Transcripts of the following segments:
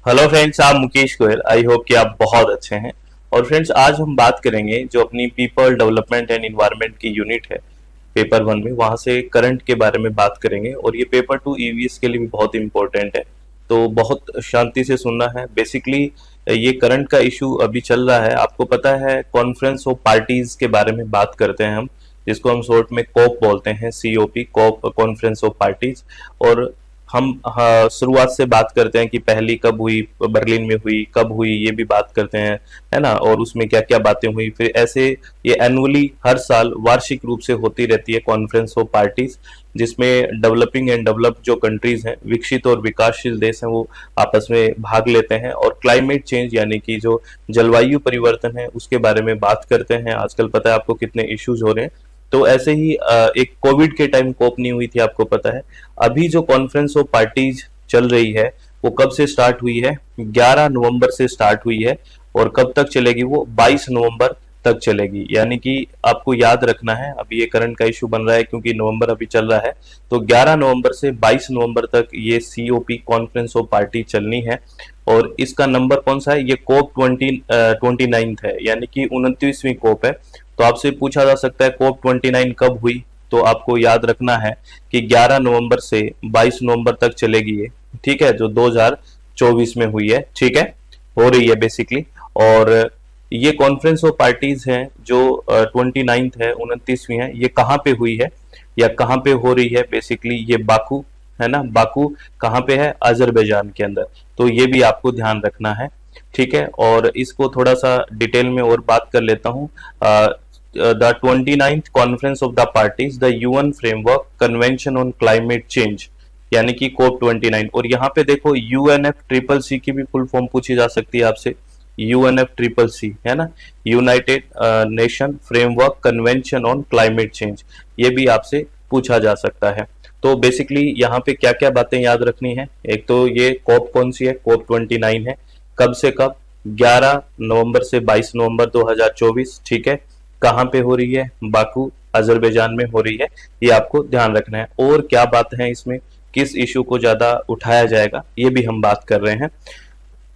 Hello friends, आप Mukesh Goyal. I hope कि आप बहुत अच्छे हैं। और फ्रेंड्स, आज हम बात करेंगे जो अपनी पीपल डेवलपमेंट एंड एनवायरनमेंट की यूनिट है पेपर वन में, वहां से करंट के बारे में बात करेंगे। और ये पेपर टू ईवीएस के लिए भी बहुत इंपॉर्टेंट है, तो बहुत शांति से सुनना है। बेसिकली ये करंट का इशू अभी चल रहा है, आपको पता है। कॉन्फ्रेंस ऑफ पार्टीज के बारे में बात करते हैं हम, जिसको हम शॉर्ट में कोप बोलते हैं, COP, COP, conference of parties. और हम शुरुआत से बात करते हैं कि पहली कब हुई, बर्लिन में हुई, कब हुई, ये भी बात करते हैं, है ना। और उसमें क्या क्या बातें हुई, फिर ऐसे ये एनुअली हर साल वार्षिक रूप से होती रहती है कॉन्फ्रेंस ऑफ पार्टीज, जिसमें डेवलपिंग एंड डेवलप्ड जो कंट्रीज हैं, विकसित और विकासशील देश हैं, वो आपस में भाग लेते हैं और क्लाइमेट चेंज यानी कि जो जलवायु परिवर्तन है उसके बारे में बात करते हैं। आजकल पता है आपको कितने इश्यूज हो रहे हैं। तो ऐसे ही एक कोविड के टाइम कोप नहीं हुई थी, आपको पता है। अभी जो कॉन्फ्रेंस ऑफ पार्टीज चल रही है वो कब से स्टार्ट हुई है? 11 नवंबर से स्टार्ट हुई है। और कब तक चलेगी? वो 22 नवंबर तक चलेगी। यानी कि आपको याद रखना है, अभी ये करंट का इशू बन रहा है क्योंकि नवंबर अभी चल रहा है, तो 11 नवंबर से 22 नवंबर तक ये सीओपी कॉन्फ्रेंस ऑफ पार्टी चलनी है। और इसका नंबर कौन सा है? ये कोप 29 है, यानी कि 29वीं कोप है। तो आपसे पूछा जा सकता है कोप 29 कब हुई, तो आपको याद रखना है कि 11 नवंबर से 22 नवंबर तक चलेगी ये, ठीक है, जो 2024 में हुई है, ठीक है, हो रही है बेसिकली। और ये कॉन्फ्रेंस ऑफ पार्टीज हैं जो 29 है, 29वीं है, ये कहाँ पे हुई है या कहाँ पे हो रही है? बेसिकली ये बाकू है ना, बाकू कहाँ पे है? अजरबैजान के अंदर। तो ये भी आपको ध्यान रखना है, ठीक है। और इसको थोड़ा सा डिटेल में और बात कर लेता हूँ। The 29th conference of the parties, the UN framework convention on climate change, यानी कि कोप 29। और यहाँ पे देखो यूएनएफ ट्रिपल सी की भी फुल फॉर्म पूछी जा सकती है आपसे। यूएनएफ ट्रिपल सी है ना, United nation framework convention on climate change, ये भी आपसे पूछा जा सकता है। तो बेसिकली यहाँ पे क्या क्या बातें याद रखनी है? एक तो ये कोप कौन सी है? कोप 29 है। कब से कब? 11 नवंबर से 22 नवंबर 2024, ठीक है। कहाँ पे हो रही है? बाकू अजरबैजान में हो रही है, ये आपको ध्यान रखना है। और क्या बात है इसमें, किस इशू को ज्यादा उठाया जाएगा, ये भी हम बात कर रहे हैं।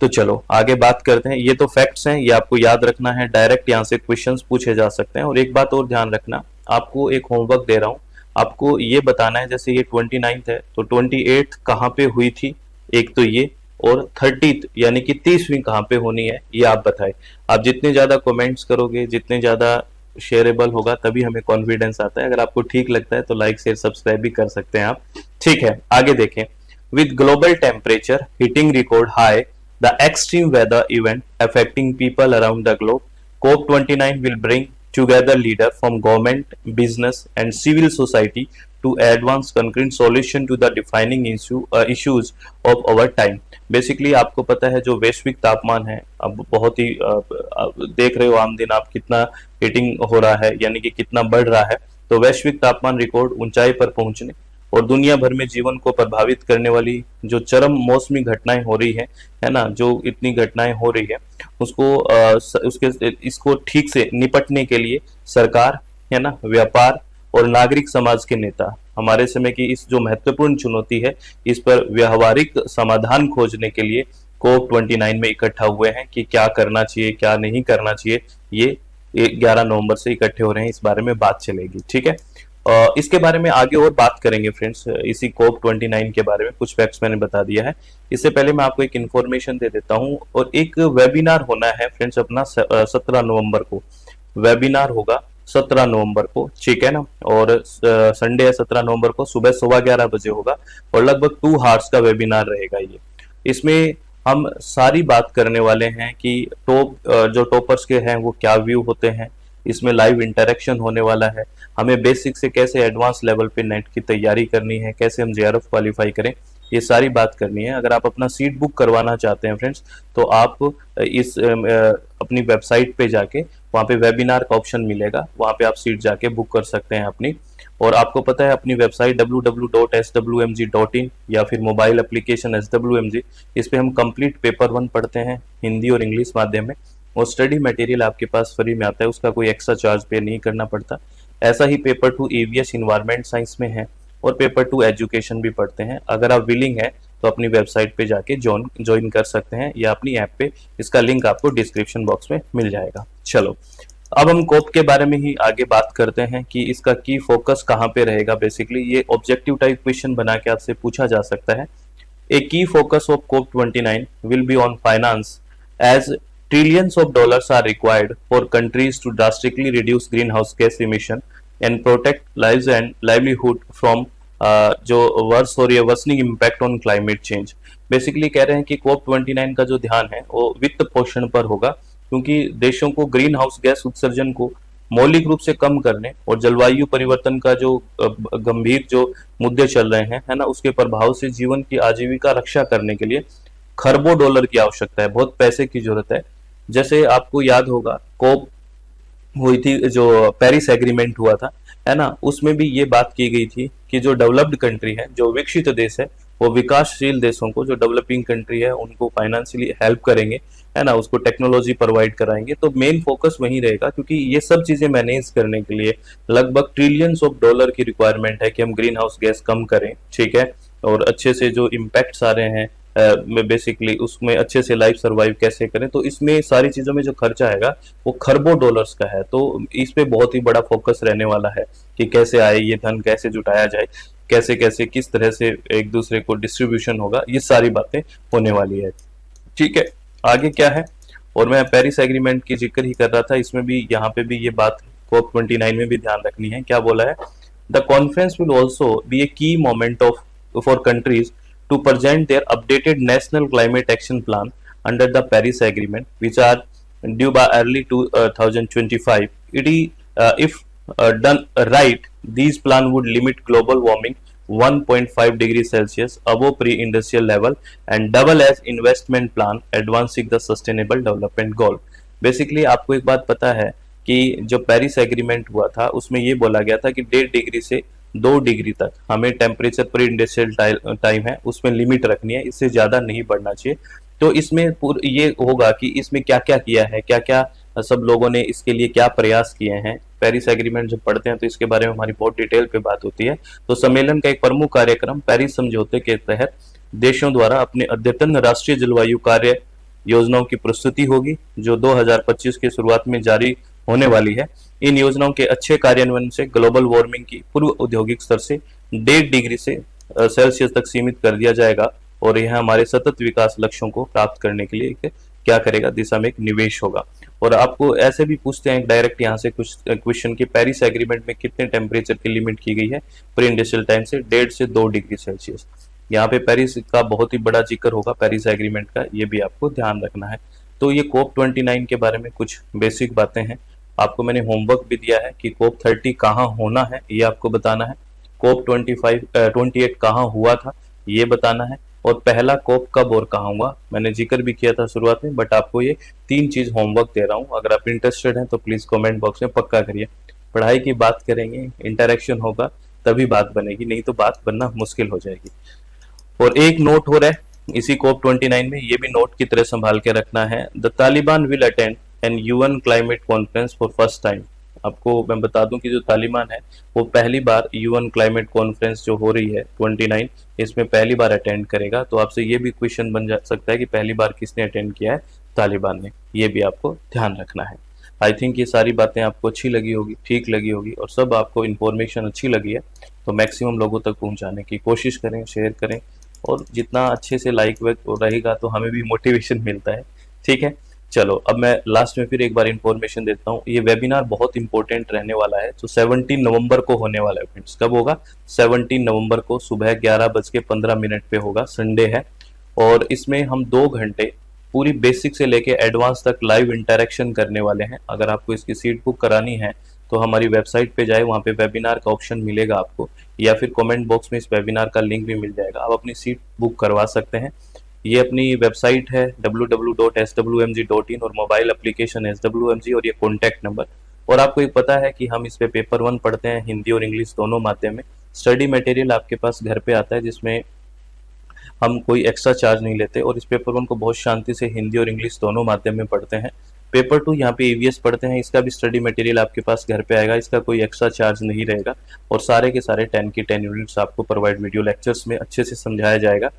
तो चलो आगे बात करते हैं। ये तो फैक्ट्स हैं, ये आपको याद रखना है। डायरेक्ट यहाँ से क्वेश्चंस पूछे जा सकते हैं। और एक बात और ध्यान रखना, आपको एक होमवर्क दे रहा हूँ, आपको ये बताना है, जैसे ये 29 है तो 28 कहाँ पे हुई थी, एक तो ये, और 30 यानी कि 30वीं कहाँ पे होनी है, ये आप बताएं। आप जितने ज्यादा कमेंट्स करोगे, जितने ज्यादा शेयरेबल होगा, तभी हमें कॉन्फिडेंस आता है। अगर आपको ठीक लगता है तो लाइक शेयर सब्सक्राइब भी कर सकते हैं आप, ठीक है। आगे देखें। With global temperature hitting record high, the extreme weather event affecting people around the globe, COP29 will bring together leaders from government, business, and civil society to advance concrete solution to the defining issues of our time। Basically आपको पता है जो वैश्विक तापमान है, अब बहुत ही देख रहे हो आम दिन आप कितना हीटिंग हो रहा है, यानी कि कितना बढ़ रहा है। तो वैश्विक तापमान रिकॉर्ड ऊंचाई पर पहुंचने और दुनिया भर में जीवन को प्रभावित करने वाली जो चरम मौसमी घटनाएं हो रही है ना, जो इतनी घटनाएं हो रही है, उसको उसके इसको ठीक से निपटने के लिए सरकार, है ना, व्यापार और नागरिक समाज के नेता हमारे समय की इस जो महत्वपूर्ण चुनौती है, इस पर व्यवहारिक समाधान खोजने के लिए कोप 29 में इकट्ठा हुए हैं कि क्या करना चाहिए, क्या नहीं करना चाहिए। ये 11 नवंबर से इकट्ठे हो रहे हैं, इस बारे में बात चलेगी, ठीक है। इसके बारे में आगे और बात करेंगे फ्रेंड्स, इसी कोप 29 के बारे में कुछ फैक्ट्स मैंने बता दिया है। इससे पहले मैं आपको एक इन्फॉर्मेशन दे देता हूं। और एक वेबिनार होना है फ्रेंड्स अपना 17 नवंबर को, वेबिनार होगा 17 नवंबर को, ठीक है ना। और संडे है 17 नवंबर को, सुबह 11:15 बजे होगा और लगभग 2 हार्स का वेबिनार रहेगा ये। इसमें हम सारी बात करने वाले हैं कि जो टॉपर्स के हैं वो क्या व्यू होते हैं, इसमें लाइव इंटरेक्शन होने वाला है, हमें बेसिक से कैसे एडवांस लेवल पे नेट की तैयारी करनी है, कैसे हम जेआरएफ क्वालिफाई करें, ये सारी बात करनी है। अगर आप अपना सीट बुक करवाना चाहते हैं फ्रेंड्स, तो आप इस अपनी वेबसाइट पे जाके वहाँ पे वेबिनार का ऑप्शन मिलेगा, वहाँ पे आप सीट जाके बुक कर सकते हैं अपनी। और आपको पता है अपनी वेबसाइट www.swmg.in या फिर मोबाइल एप्लीकेशन SWMG, इस पे हम कंप्लीट पेपर 1 पढ़ते हैं हिंदी और इंग्लिश माध्यम में, और स्टडी मटेरियल आपके पास फ्री में आता है, उसका कोई एक्स्ट्रा चार्ज पे नहीं करना पड़ता। ऐसा ही पेपर 2 EVS इन्वायरमेंट साइंस में है और पेपर 2 एजुकेशन भी पढ़ते हैं। अगर आप विलिंग है तो अपनी वेबसाइट पे जाके ज्वाइन कर सकते हैं या अपनी ऐप पे, इसका लिंक आपको डिस्क्रिप्शन बॉक्स में मिल जाएगा। चलो अब हम कोप के बारे में ही आगे बात करते हैं कि इसका की फोकस कहाँ पे रहेगा। बेसिकली ये ऑब्जेक्टिव टाइप क्वेश्चन बना के आपसे पूछा जा सकता है। A key focus of COP29 will be on finance, as trillions of dollars are required for countries to drastically reduce greenhouse gas emission and protect lives and livelihood from जो verse हो रही है worsening impact on climate change. Basically कह रहे हैं कि COP29 का जो ध्यान है वो वित्त पोषण पर होगा, क्योंकि देशों को ग्रीन हाउस गैस उत्सर्जन को मौलिक रूप से कम करने और जलवायु परिवर्तन का जो गंभीर जो मुद्दे चल रहे हैं, है ना, उसके प्रभाव से जीवन की आजीविका रक्षा करने के लिए खरबों डॉलर की आवश्यकता है, बहुत पैसे की जरूरत है। जैसे आपको याद होगा कोप हुई थी, जो पेरिस एग्रीमेंट हुआ था, है ना, उसमें भी ये बात की गई थी कि जो डेवलप्ड कंट्री है, जो विकसित देश है, वो विकासशील देशों को, जो डेवलपिंग कंट्री है, उनको फाइनेंशियली हेल्प करेंगे, है ना, उसको टेक्नोलॉजी प्रोवाइड कराएंगे। तो मेन फोकस वहीं रहेगा, क्योंकि ये सब चीजें मैनेज करने के लिए लगभग ट्रिलियंस ऑफ डॉलर की रिक्वायरमेंट है कि हम ग्रीन हाउस गैस कम करें, ठीक है, और अच्छे से जो इम्पैक्ट्स आ रहे हैं बेसिकली उसमें अच्छे से लाइफ सर्वाइव कैसे करें। तो इसमें सारी चीजों में जो खर्चा आएगा वो खरबों डॉलर्स का है। तो इस पे बहुत ही बड़ा फोकस रहने वाला है कि कैसे आए ये धन, कैसे जुटाया जाए, कैसे कैसे किस तरह से एक दूसरे को डिस्ट्रीब्यूशन होगा, ये सारी बातें होने वाली है। ठीक है, आगे क्या है, और मैं पेरिस एग्रीमेंट की जिक्र ही कर रहा था, इसमें भी यहाँ पे भी ये बात COP29 में भी ध्यान रखनी है। क्या बोला है, the conference will also be a key moment of for countries to present their updated national climate action plan under the Paris Agreement, which are due by early 2025. If done right, these plan would limit global warming 1.5 degrees Celsius above pre-industrial level and double as investment plan advancing the sustainable development goal. Basically आपको एक बात पता है कि जो Paris agreement हुआ था उसमें ये बोला गया था कि 1.5 डिग्री से 2 डिग्री तक हमें टेम्परेचर प्री इंडस्ट्रियल टाइम है उसमें लिमिट रखनी है, इससे ज्यादा नहीं बढ़ना चाहिए। तो इसमें ये होगा कि इसमें क्या क्या किया है, क्या क्या सब लोगों ने इसके लिए क्या प्रयास किए हैं। पेरिस एग्रीमेंट जब पढ़ते हैं तो इसके बारे में हमारी बहुत डिटेल पे बात होती है। तो सम्मेलन का एक प्रमुख कार्यक्रम पेरिस समझौते के तहत देशों द्वारा अपने अद्यतन राष्ट्रीय जलवायु कार्य योजनाओं की प्रस्तुति होगी, जो 2025 की शुरुआत में जारी होने वाली है। इन योजनाओं के अच्छे कार्यान्वयन से ग्लोबल वार्मिंग की पूर्व औद्योगिक स्तर से 1.5 डिग्री से सेल्सियस तक सीमित कर दिया जाएगा, और यह हमारे सतत विकास लक्ष्यों को प्राप्त करने के लिए क्या करेगा, दिशा में एक निवेश होगा। और आपको ऐसे भी पूछते हैं डायरेक्ट यहाँ से कुछ क्वेश्चन कि पेरिस एग्रीमेंट में कितने टेम्परेचर की लिमिट की गई है प्री इंडस्ट्रियल टाइम से, 1.5 से 2 डिग्री सेल्सियस। यहाँ पे पेरिस का बहुत ही बड़ा जिक्र होगा पेरिस एग्रीमेंट का, ये भी आपको ध्यान रखना है। तो ये COP29 के बारे में कुछ बेसिक बातें हैं। आपको मैंने होमवर्क भी दिया है कि COP30 कहाँ होना है ये आपको बताना है, COP28 कहाँ हुआ था ये बताना है, और पहला COP कब और कहाँ हुआ मैंने जिक्र भी किया था शुरुआत में, बट आपको ये 3 चीज होमवर्क दे रहा हूँ। अगर आप इंटरेस्टेड हैं तो प्लीज कमेंट बॉक्स में पक्का करिए। पढ़ाई की बात करेंगे, इंटरेक्शन होगा तभी बात बनेगी, नहीं तो बात बनना मुश्किल हो जाएगी। और एक नोट हो रहा है इसी COP29 में, ये भी नोट की तरह संभाल के रखना है। The Taliban will attend an UN climate conference for first time. आपको मैं बता दूं कि जो तालिबान है वो पहली बार UN क्लाइमेट कॉन्फ्रेंस जो हो रही है 29, इसमें पहली बार अटेंड करेगा। तो आपसे ये भी क्वेश्चन बन जा सकता है कि पहली बार किसने अटेंड किया है, तालिबान ने, ये भी आपको ध्यान रखना है। आई थिंक ये सारी बातें आपको अच्छी लगी होगी, ठीक लगी होगी, और सब आपको इन्फॉर्मेशन अच्छी लगी है तो मैक्सिमम लोगों तक पहुंचाने की कोशिश करें, शेयर करें, और जितना अच्छे से लाइक रहेगा तो हमें भी मोटिवेशन मिलता है। ठीक है, चलो अब मैं लास्ट में फिर एक बार इंफॉर्मेशन देता हूँ। ये वेबिनार बहुत इंपॉर्टेंट रहने वाला है, तो 17 नवंबर को होने वाला है फ्रेंड्स। कब होगा, 17 नवंबर को सुबह 11:15 पे होगा, संडे है। और इसमें हम 2 घंटे पूरी बेसिक से लेके एडवांस तक लाइव इंटरेक्शन करने वाले हैं। अगर आपको इसकी सीट बुक करानी है तो हमारी वेबसाइट पे जाए, वहाँ पे वेबिनार का ऑप्शन मिलेगा आपको, या फिर कमेंट बॉक्स में इस वेबिनार का लिंक भी मिल जाएगा, आप अपनी सीट बुक करवा सकते हैं। ये अपनी वेबसाइट है www.swmg.in, और मोबाइल एप्लीकेशन SWMG, और ये कॉन्टैक्ट नंबर। और आपको एक पता है कि हम इस पे पेपर 1 पढ़ते हैं, हिंदी और इंग्लिश दोनों माध्यम में। स्टडी मटेरियल आपके पास घर पे आता है, जिसमें हम कोई एक्स्ट्रा चार्ज नहीं लेते, और इस पेपर 1 को बहुत शांति से हिंदी और इंग्लिश दोनों माध्यम में पढ़ते हैं। पेपर 2 यहाँ पे EVS पढ़ते हैं, इसका भी स्टडी मटेरियल आपके पास घर पे आएगा, इसका कोई एक्स्ट्रा चार्ज नहीं रहेगा, और सारे के सारे 10 की 10 यूनिट्स आपको प्रोवाइड वीडियो लेक्चर्स में अच्छे से समझाया जाएगा।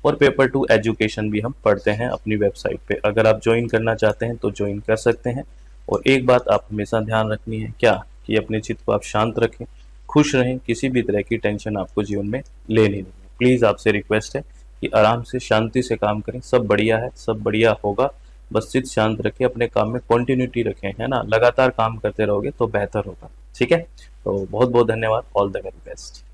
और पेपर 2 एजुकेशन भी हम पढ़ते हैं अपनी वेबसाइट पे। अगर आप ज्वाइन करना चाहते हैं तो ज्वाइन कर सकते हैं। और एक बात आप हमेशा ध्यान रखनी है, क्या कि अपने चित्त को आप शांत रखें, खुश रहें, किसी भी तरह की टेंशन आपको जीवन में लेनी नहीं है। प्लीज़ आपसे रिक्वेस्ट है कि आराम से शांति से काम करें, सब बढ़िया है, सब बढ़िया होगा। बस चित्त शांत रखें, अपने काम में कंटिन्यूटी रखें, है ना, लगातार काम करते रहोगे तो बेहतर होगा। ठीक है, तो बहुत बहुत धन्यवाद, ऑल द वेरी बेस्ट।